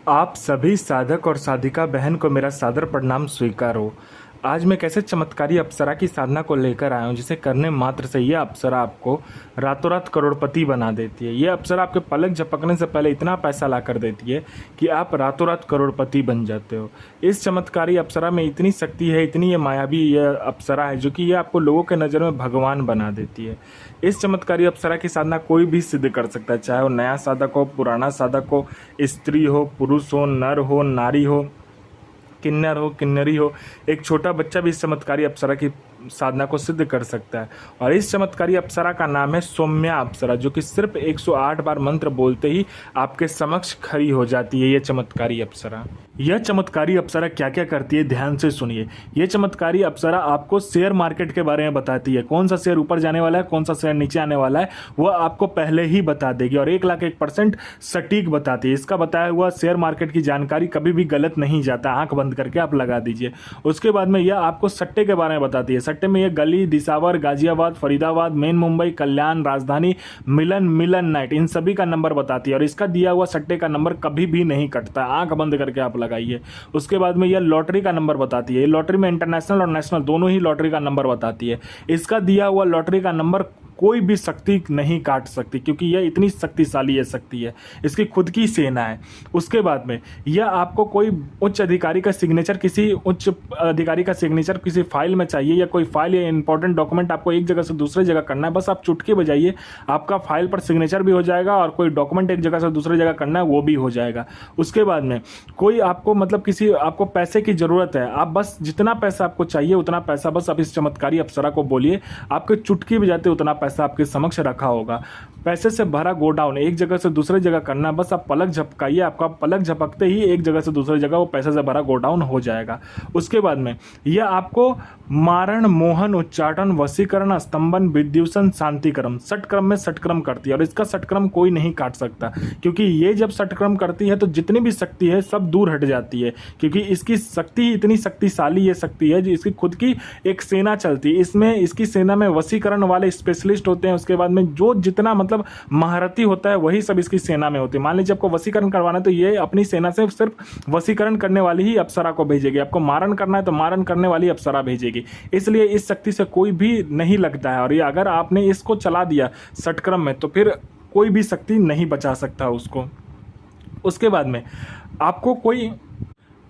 आप सभी साधक और साधिका बहन को मेरा सादर प्रणाम स्वीकार हो। आज मैं कैसे चमत्कारी अप्सरा की साधना को लेकर आया हूँ जिसे करने मात्र से यह अप्सरा आपको रातों रात करोड़पति बना देती है। यह अप्सरा आपके पलक झपकने से पहले इतना पैसा ला कर देती है कि आप रातों रात करोड़पति बन जाते हो। इस चमत्कारी अप्सरा में इतनी शक्ति है, इतनी ये मायावी यह अप्सरा है जो कि यह आपको लोगों के नज़र में भगवान बना देती है। इस चमत्कारी अप्सरा की साधना कोई भी सिद्ध कर सकता है, चाहे वो नया साधक हो, पुराना साधक हो, स्त्री हो, पुरुष हो, नर हो, नारी हो, किन्नर हो, किन्नरी हो। एक छोटा बच्चा भी इस चमत्कारी अप्सरा की साधना को सिद्ध कर सकता है। और इस चमत्कारी अप्सरा का नाम है सौम्या अप्सरा, जो कि सिर्फ 108 बार मंत्र बोलते ही आपके समक्ष खड़ी हो जाती है। यह चमत्कारी अप्सरा, यह चमत्कारी अप्सरा क्या क्या करती है ध्यान से सुनिए। यह चमत्कारी अप्सरा आपको शेयर मार्केट के बारे में बताती है। कौन सा शेयर ऊपर जाने वाला है, कौन सा शेयर नीचे आने वाला है, वह आपको पहले ही बता देगी और 1,01% सटीक बताती है। इसका बताया हुआ शेयर मार्केट की जानकारी कभी भी गलत नहीं जाता। आंख बंद करके आप लगा दीजिए। उसके बाद में यह आपको सट्टे के बारे में बताती है। सट्टे में यह गली, दिसावर, गाजियाबाद, फरीदाबाद, मेन मुंबई, कल्याण, राजधानी, मिलन, मिलन नाइट, इन सभी का नंबर बताती है और इसका दिया हुआ सट्टे का नंबर कभी भी नहीं कटता। आंख बंद करके आप लगाइए। उसके बाद में यह लॉटरी का नंबर बताती है। लॉटरी में इंटरनेशनल और नेशनल दोनों ही लॉटरी का नंबर बताती है। इसका दिया हुआ लॉटरी का नंबर कोई भी शक्ति नहीं काट सकती, क्योंकि यह इतनी शक्तिशाली है शक्ति है, इसकी खुद की सेना है। उसके बाद में यह आपको कोई उच्च अधिकारी का सिग्नेचर, किसी उच्च अधिकारी का सिग्नेचर किसी फाइल में चाहिए, या कोई फाइल या इंपॉर्टेंट डॉक्यूमेंट आपको एक जगह से दूसरी जगह करना है, बस आप चुटकी बजाइए, आपका फाइल पर सिग्नेचर भी हो जाएगा और कोई डॉक्यूमेंट एक जगह से दूसरी जगह करना है वो भी हो जाएगा। उसके बाद में कोई आपको किसी आपको पैसे की जरूरत है, आप बस जितना पैसा आपको चाहिए उतना पैसा बस आप इस चमत्कारी अप्सरा को बोलिए, आपके चुटकी बजाते उतना पैसा आपके समक्ष रखा होगा। पैसे से भरा गोडाउन एक जगह से दूसरी जगह करना, बस आप पलक झपकाइए, आपका पलक झपकते ही एक जगह से दूसरी जगह वो पैसे से भरा गोडाउन हो जाएगा। उसके बाद में यह आपको मारण, मोहन, उच्चाटन, वशीकरण, स्तंभन, विद्युषण, शांतिक्रम, षटक्रम में षटक्रम करती है और इसका षटक्रम कोई नहीं काट सकता, क्योंकि ये जब षटक्रम करती है तो जितनी भी शक्ति है सब दूर हट जाती है, क्योंकि इसकी शक्ति इतनी शक्तिशाली ये शक्ति है जो इसकी खुद की एक सेना चलती है। इसमें इसकी सेना में वशीकरण वाले स्पेशलिस्ट होते हैं। उसके बाद में जो जितना महारथी होता है वही सब इसकी सेना में होते हैं। मान लीजिए आपको वशीकरण करवाना है तो ये अपनी सेना से सिर्फ वशीकरण करने वाली ही अप्सरा को भेजेगी। आपको मारण करना है तो मारण करने वाली अप्सरा भेजेगी। इसलिए इस शक्ति से कोई भी नहीं लगता है और ये अगर आपने इसको चला दिया षटक्रम में तो फिर कोई भी शक्ति नहीं बचा सकता उसको। उसके बाद में आपको कोई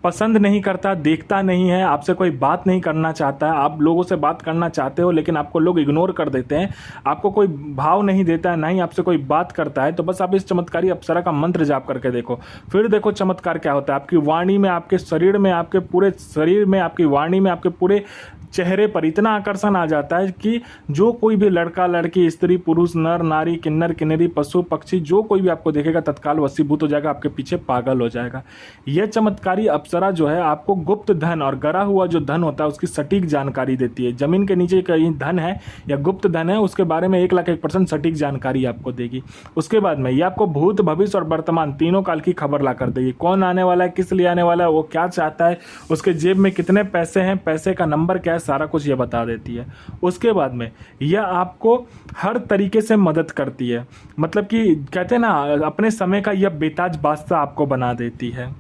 पसंद नहीं करता, देखता नहीं है, आपसे कोई बात नहीं करना चाहता है, आप लोगों से बात करना चाहते हो लेकिन आपको लोग इग्नोर कर देते हैं, आपको कोई भाव नहीं देता है, ना ही आपसे कोई बात करता है, तो बस आप इस चमत्कारी अप्सरा का मंत्र जाप करके देखो। फिर देखो चमत्कार क्या होता है। आपकी वाणी में, आपके शरीर में, आपके पूरे शरीर में, आपकी वाणी में, आपके पूरे चेहरे पर इतना आकर्षण आ जाता है कि जो कोई भी लड़का, लड़की, स्त्री, पुरुष, नर, नारी, किन्नर, किन्नरी, पशु, पक्षी, जो कोई भी आपको देखेगा तत्काल वशीभूत हो जाएगा, आपके पीछे पागल हो जाएगा। यह चमत्कारी अप्सरा जो है आपको गुप्त धन और गरा हुआ जो धन होता है उसकी सटीक जानकारी देती है। जमीन के नीचे कहीं धन है या गुप्त धन है उसके बारे में 1,01% सटीक जानकारी आपको देगी। उसके बाद में यह आपको भूत, भविष्य और वर्तमान तीनों काल की खबर ला कर देगी। कौन आने वाला है, किस लिए आने वाला है, वो क्या चाहता है, उसके जेब में कितने पैसे हैं, पैसे का नंबर क्या है, सारा कुछ ये बता देती है। उसके बाद में यह आपको हर तरीके से मदद करती है। मतलब कि कहते हैं ना, अपने समय का यह बेताज बादशाह आपको बना देती है।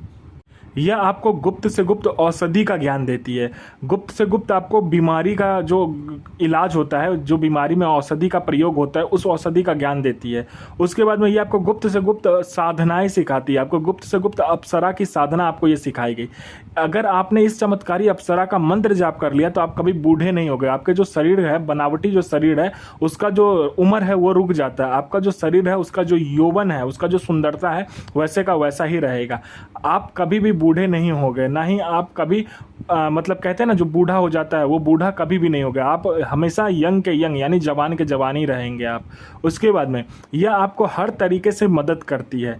यह आपको गुप्त से गुप्त औषधि का ज्ञान देती है। गुप्त से गुप्त आपको बीमारी का जो इलाज होता है, जो बीमारी में औषधि का प्रयोग होता है, उस औषधि का ज्ञान देती है। उसके बाद में ये आपको गुप्त से गुप्त साधनाएं सिखाती है। आपको गुप्त से गुप्त अप्सरा की साधना आपको ये सिखाएगी। अगर आपने इस चमत्कारी अप्सरा का मंत्र जाप कर लिया तो आप कभी बूढ़े नहीं होगे। आपके जो शरीर है, बनावटी जो शरीर है, उसका जो उम्र है वो रुक जाता है। आपका जो शरीर है, उसका जो यौवन है, उसका जो सुंदरता है, वैसे का वैसा ही रहेगा। आप कभी भी बूढ़े नहीं हो गए, ना ही आप कभी मतलब कहते हैं ना, जो बूढ़ा हो जाता है वो बूढ़ा कभी भी नहीं हो गया। आप हमेशा यंग के यंग यानी जवान के जवान ही रहेंगे आप। उसके बाद में यह आपको हर तरीके से मदद करती है।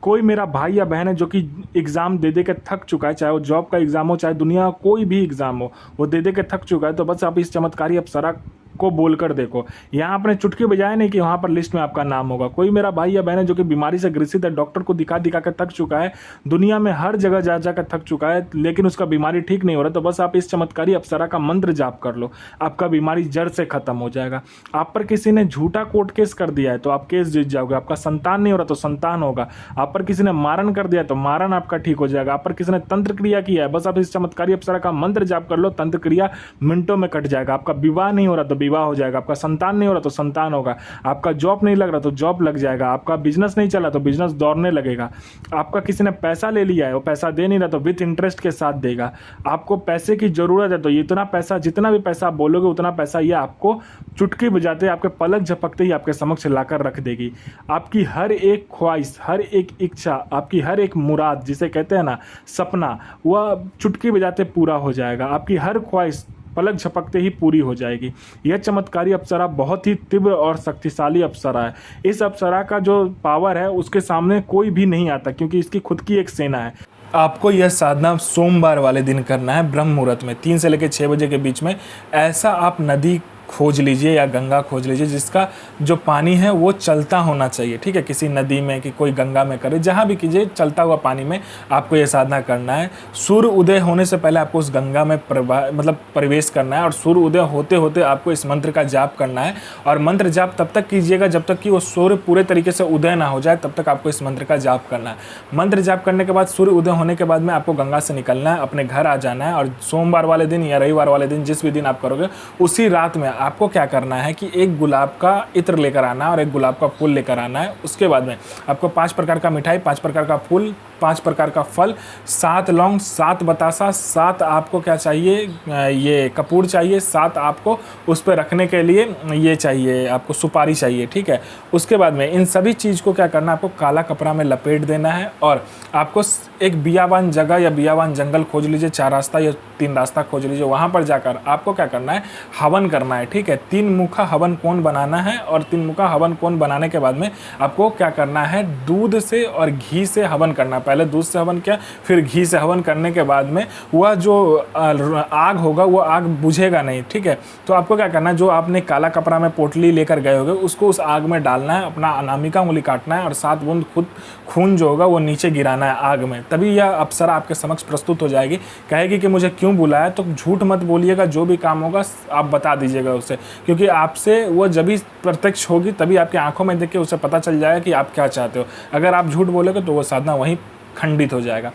कोई मेरा भाई या बहन है जो कि एग्ज़ाम दे के थक चुका है, चाहे वो जॉब का एग्ज़ाम हो, चाहे दुनिया कोई भी एग्ज़ाम हो, वो दे के थक चुका है, तो बस आप इस चमत्कारी अप्सरा को बोलकर देखो। यहाँ आपने चुटकी बजाया नहीं कि वहाँ पर लिस्ट में आपका नाम होगा। कोई मेरा भाई या बहन है जो कि बीमारी से ग्रसित है, डॉक्टर को दिखा दिखा कर थक चुका है, दुनिया में हर जगह जा जाकर थक चुका है, लेकिन उसका बीमारी ठीक नहीं हो रहा, तो बस आप इस चमत्कारी अप्सरा का मंत्र जाप कर लो, आपका बीमारी जड़ से खत्म हो जाएगा। आप पर किसी ने झूठा कोर्ट केस कर दिया है तो आप केस जीत जाओगे। आपका संतान नहीं हो रहा तो संतान होगा। आप पर किसी ने मारन कर दिया तो मारन आपका ठीक हो जाएगा। आप पर किसी ने तंत्र क्रिया किया है, बस आप इस चमत्कारी अप्सरा का मंत्र जाप कर लो, तंत्र क्रिया मिनटों में कट जाएगा। आपका विवाह नहीं हो रहा तो विवाह हो जाएगा। आपका संतान नहीं हो रहा तो संतान होगा। आपका जॉब नहीं लग रहा तो जॉब लग जाएगा। आपका बिजनेस नहीं चला तो बिजनेस दौड़ने लगेगा। आपका किसी ने पैसा ले लिया है, वो पैसा दे नहीं रहा तो विथ इंटरेस्ट के साथ देगा। आपको पैसे की जरूरत है तो इतना पैसा, जितना भी पैसा आप बोलोगे उतना पैसा ये आपको चुटकी बजाते, आपके पलक झपकते ही आपके समक्ष लाकर रख देगी। आपकी हर एक ख्वाहिश, हर एक इच्छा, आपकी हर एक मुराद, जिसे कहते हैं ना सपना, वह चुटकी बजाते पूरा हो जाएगा। आपकी हर ख्वाहिश पलक झपकते ही पूरी हो जाएगी। यह चमत्कारी अप्सरा बहुत ही तीव्र और शक्तिशाली अप्सरा है। इस अप्सरा का जो पावर है उसके सामने कोई भी नहीं आता, क्योंकि इसकी खुद की एक सेना है। आपको यह साधना सोमवार वाले दिन करना है, ब्रह्म मुहूर्त में 3 से लेकर 6 बजे के बीच में। ऐसा आप नदी खोज लीजिए या गंगा खोज लीजिए जिसका जो पानी है वो चलता होना चाहिए, ठीक है। किसी नदी में कि कोई गंगा में करे, जहाँ भी कीजिए, चलता हुआ पानी में आपको ये साधना करना है। सूर्य उदय होने से पहले आपको उस गंगा में प्रवेश करना है और सूर्य उदय होते होते आपको इस मंत्र का जाप करना है। और मंत्र जाप तब तक कीजिएगा जब तक कि वो सूर्य पूरे तरीके से उदय ना हो जाए, तब तक आपको इस मंत्र का जाप करना है। मंत्र जाप करने के बाद सूर्य उदय होने के बाद में आपको गंगा से निकलना है, अपने घर आ जाना है। और सोमवार वाले दिन या रविवार वाले दिन, जिस भी दिन आप करोगे, उसी रात में आपको क्या करना है कि एक गुलाब का इत्र लेकर आना है और एक गुलाब का फूल लेकर आना है। उसके बाद में आपको 5 प्रकार का मिठाई, 5 प्रकार का फूल, 5 प्रकार का फल, 7 लौंग, 7 बतासा, 7 आपको क्या चाहिए, ये कपूर चाहिए, 7 आपको उस पर रखने के लिए ये चाहिए, आपको सुपारी चाहिए, ठीक है। उसके बाद में इन सभी चीज़ को क्या करना है, आपको काला कपड़ा में लपेट देना है और आपको एक बियावान जगह या बियावान जंगल खोज लीजिए, 4 रास्ता या 3 रास्ता खोज लीजिए। वहाँ पर जाकर आपको क्या करना है, हवन करना है, ठीक है। 3 मुखा हवन कोण बनाना है और 3 मुखा हवन कोण बनाने के बाद में आपको क्या करना है, दूध से और घी से हवन करना है। पहले दूध से हवन किया, फिर घी से हवन करने के बाद में वह जो आग होगा वो आग बुझेगा नहीं, ठीक है। तो आपको क्या करना है, जो आपने काला कपड़ा में पोटली लेकर गए होगे उसको उस आग में डालना है, अपना अनामिका उंगली काटना है और 7 बूंद खुद खून जो होगा वो नीचे गिराना है आग में। तभी यह अप्सरा आपके समक्ष प्रस्तुत हो जाएगी। कहेगी कि मुझे क्यों बुलाया, तो झूठ मत बोलिएगा, जो भी काम होगा आप बता दीजिएगा उसे, क्योंकि आपसे वो जब भी प्रत्यक्ष होगी तभी आपकी आंखों में देख के उसे पता चल जाएगा कि आप क्या चाहते हो। अगर आप झूठ बोलोगे तो वो साधना वहीं खंडित हो जाएगा।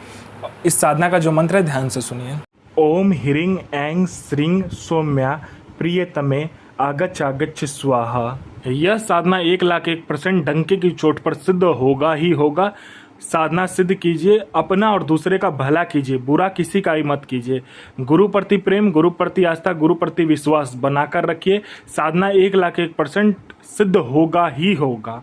इस साधना का जो मंत्र है ध्यान से सुनिए। ओम ह्रीं ऐं श्रीं सौम्या प्रियतमे आगच्छ स्वाहा। यह साधना 1,01,000% डंके की चोट पर सिद्ध होगा ही होगा। साधना सिद्ध कीजिए, अपना और दूसरे का भला कीजिए, बुरा किसी का ही मत कीजिए। गुरु प्रति प्रेम, गुरु प्रति आस्था, गुरु प्रति विश्वास बनाकर रखिए। साधना 1,01,000% सिद्ध होगा ही होगा।